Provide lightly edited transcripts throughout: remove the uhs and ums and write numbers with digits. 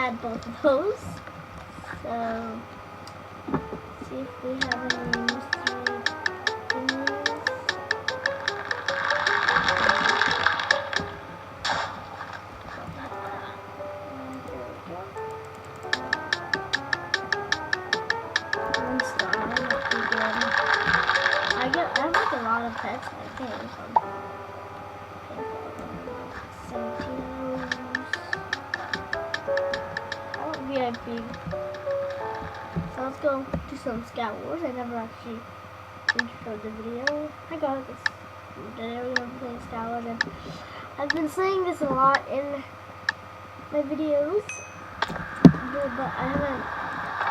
had both of those. So, see if we have any mystery thingies. One star, not too good. I have like a lot of pets, I think. VIP. So let's go do some Scout Wars. I never actually introed the video. I got this. Today we're gonna be playing Scout Wars, and I've been saying this a lot in my videos, but I haven't.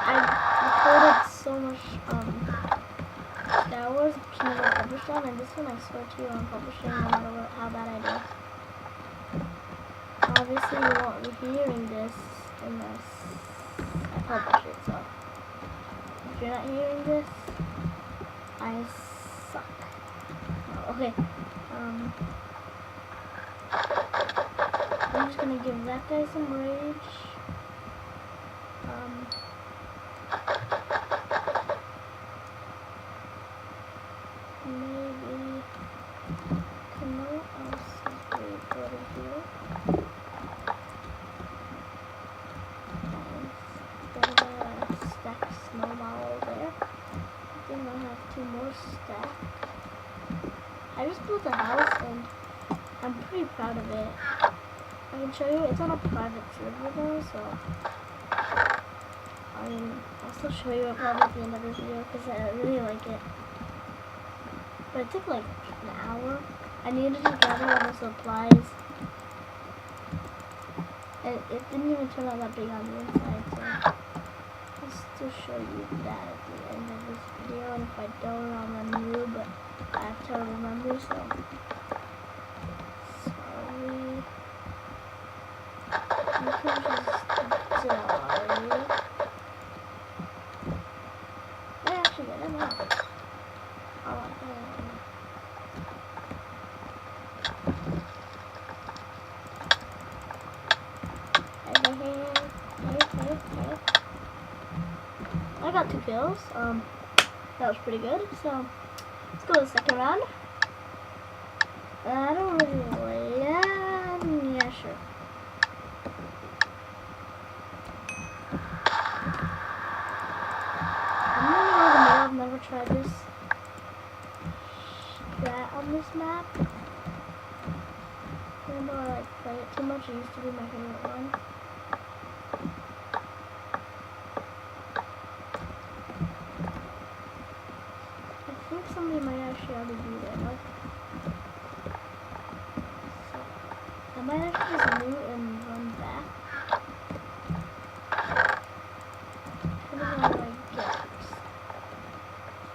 I've recorded so much Scout Wars, Kingdom published on, and this one I swear to you I'm publishing no matter how bad I do. Obviously you won't be hearing this unless I publish it, so if you're not hearing this, I suck. Oh, okay, I'm just gonna give that guy some rage. Maybe Camo else is pretty good here. Stack snowball there. I think I have 2 more stacked. I just built a house and I'm pretty proud of it. I can show you, it's on a private server though, so I'll still show you it probably at the end of this video because I really like it. But it took like an hour. I needed to gather all the supplies. And it didn't even turn out that big on the inside, so I'll still show you that at the end of this video. And if I don't, I'll run you, but I have to remember, so sorry. You can just die. I actually get him out. Oh, I got 2 kills. That was pretty good. So let's go to the second round. I don't really. Yeah, sure. I'm gonna go to the middle. I've never tried this strat on this map. Even though I like play it too much, it used to be my favorite one. I think somebody might actually already be there. Nope. So, I might actually just loot and run back. I'm gonna go like gaps.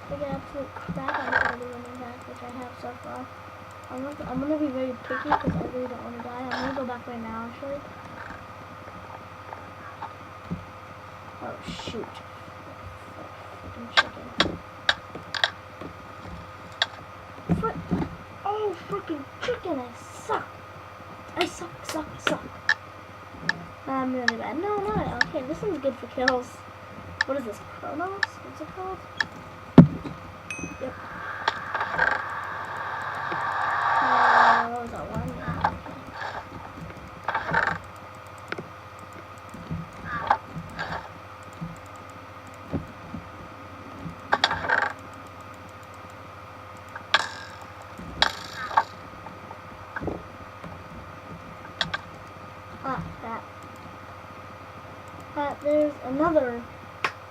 If I get absolute crap, I'm probably running back, which I have so far. I'm gonna be very picky because I really don't want to die. I'm gonna go back right now, actually. Oh shoot! Freaking chicken. Oh, freaking chicken! I suck. I suck. I'm really bad. No, not okay. This one's good for kills. What is this? Chronos? What's it called? Yep. What was that one? Yeah.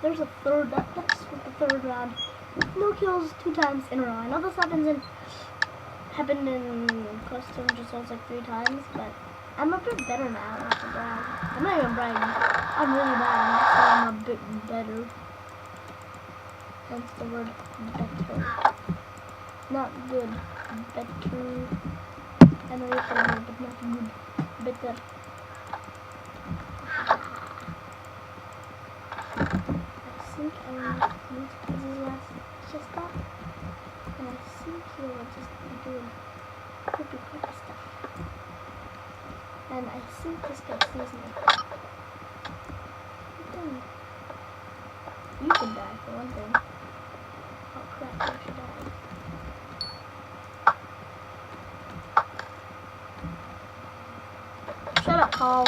There's a third, that's with the third round. No kills 2 times in a row. I know this happened in custom just like 3 times, but I'm a bit better now, not to brag. I'm not even bragging. I'm really bad, I'm just saying I'm a bit better. Hence the word better. Not good, better. I know you're good, but not good. Better. I think I will use his last chest up, and I think he will just be doing creepy stuff. And I think this guy sees me. call.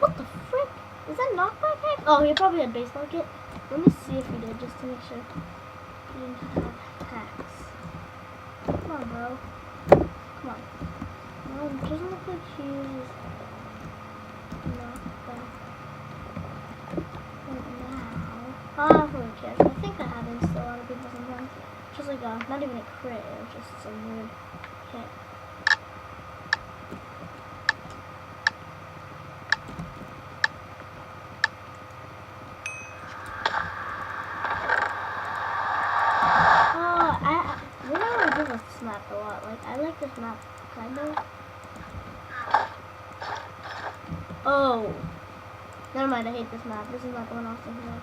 What the frick? Is that knockback hack? Oh, he probably had baseball kit. Let me see if he did, just to make sure he didn't have hacks. Come on, bro. Come on. No, it doesn't look like he uses knockback right now. Ah, who cares? I think that happens to a lot of people sometimes. Just like not even a crit, it was just some weird hit. We don't really do this map a lot. Like, I like this map, kind of. Oh. Never mind, I hate this map. This is not the one I was thinking of.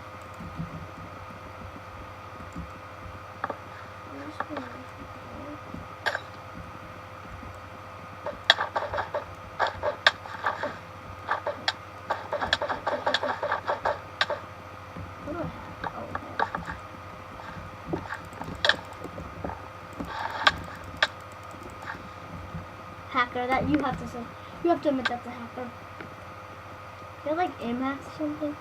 What do I have? Oh, okay. Hacker, that you have to say. You have to admit that's a hacker. They're like aim hacks or something.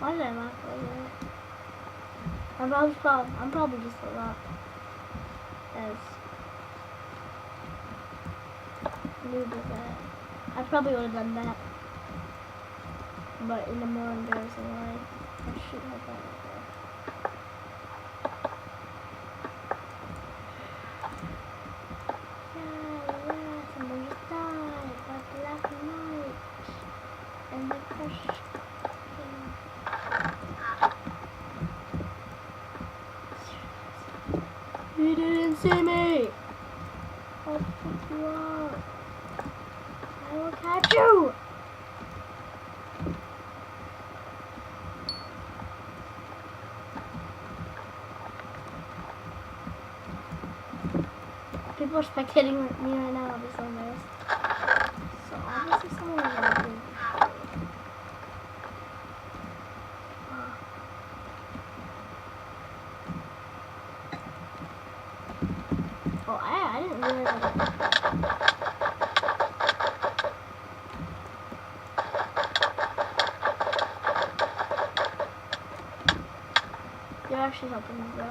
Why did I laugh right there? I'm probably just a lot as noob as that. I probably would have done that, but in a more embarrassing way. I should have done it there. Yeah, someone just died by Black Knight and the crush. You didn't see me! I'll pick you up. I will catch you! People are spectating me right now, I'll be so embarrassed. So obviously someone is gonna do. Oh, I didn't realize that. You're actually helping me, bro.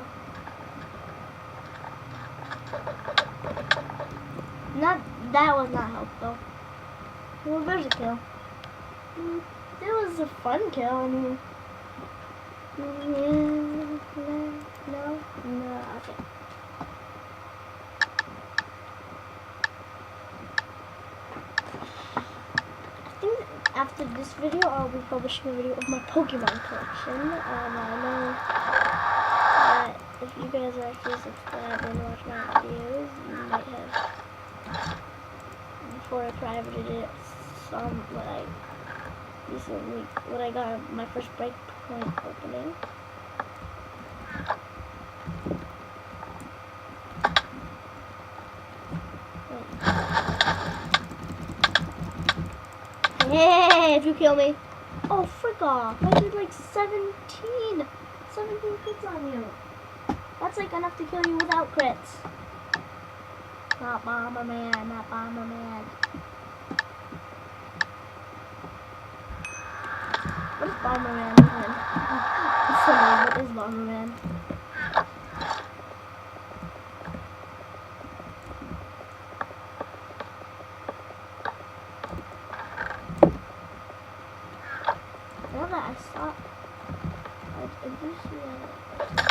That was not help though. Well, there's a kill. It was a fun kill. I mean, no, okay. I think after this video, I'll be publishing a video of my Pokemon collection. I know that if you guys are actually subscribed and watch my videos, you might have. Before I privated it, some what I got my first Breakpoint opening. Hey, if you kill me. Oh, frick off. I did like 17 crits on you. That's like enough to kill you without crits. Not Bomberman, not Bomberman. What is Bomberman even? It's so weird, what is Bomberman? Now that I saw, I do see that.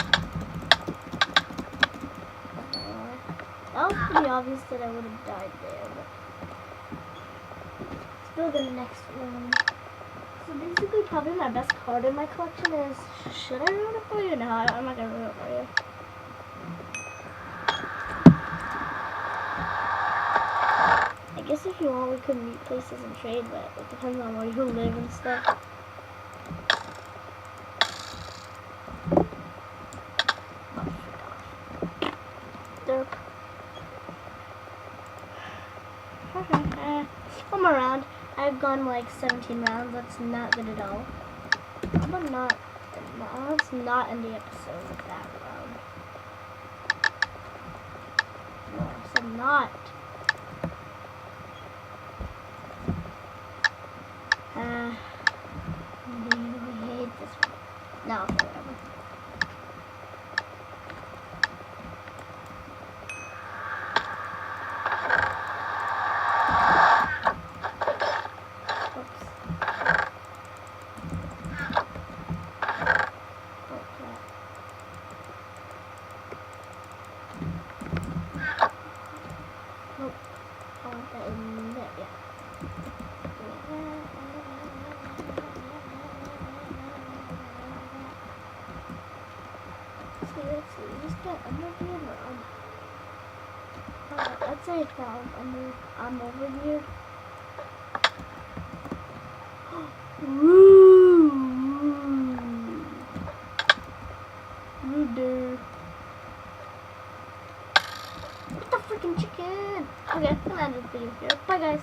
obvious that I would have died there, but let's go to the next room. So basically, probably my best card in my collection is, should I ruin it for you? No, I'm not gonna ruin it for you. I guess if you want, we could meet places and trade, but it depends on where you live and stuff. Derp. One more round. I've gone like 17 rounds. That's not good at all. I'm not. Let's not end the episode with that round. No, I said not. I hate this one. No, okay, whatever. Let's see, just get under here or let's say 12 under. I'm over here. Ruder. What the freaking chicken? Okay, I'm gonna end this video here. Bye guys.